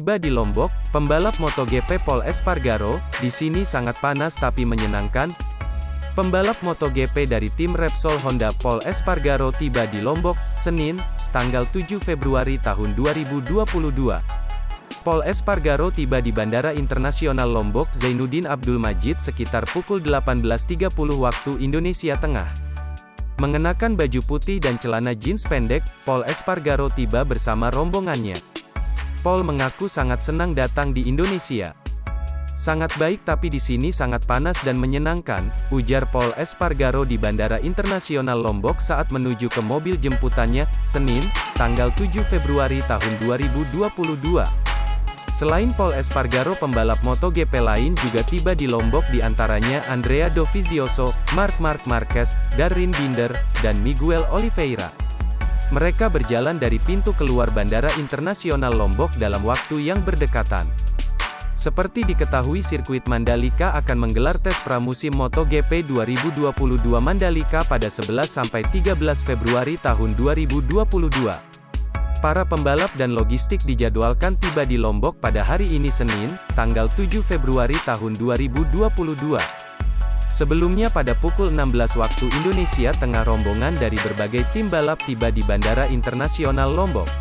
Tiba di Lombok, pembalap MotoGP Pol Espargaro, di sini sangat panas tapi menyenangkan. Pembalap MotoGP dari tim Repsol Honda Pol Espargaro tiba di Lombok, Senin, tanggal 7 Februari tahun 2022. Pol Espargaro tiba di Bandara Internasional Lombok Zainuddin Abdul Majid sekitar pukul 18.30 waktu Indonesia Tengah. Mengenakan baju putih dan celana jeans pendek, Pol Espargaro tiba bersama rombongannya. Pol mengaku sangat senang datang di Indonesia. Sangat baik tapi di sini sangat panas dan menyenangkan, ujar Pol Espargaro di Bandara Internasional Lombok saat menuju ke mobil jemputannya, Senin, tanggal 7 Februari tahun 2022. Selain Pol Espargaro, pembalap MotoGP lain juga tiba di Lombok di antaranya Andrea Dovizioso, Marc Marquez, Darryn Binder, dan Miguel Oliveira. Mereka berjalan dari pintu keluar Bandara Internasional Lombok dalam waktu yang berdekatan. Seperti diketahui sirkuit Mandalika akan menggelar tes pramusim MotoGP 2022 Mandalika pada 11–13 Februari tahun 2022. Para pembalap dan logistik dijadwalkan tiba di Lombok pada hari ini Senin, tanggal 7 Februari tahun 2022. Sebelumnya pada pukul 16 waktu Indonesia Tengah rombongan dari berbagai tim balap tiba di Bandara Internasional Lombok.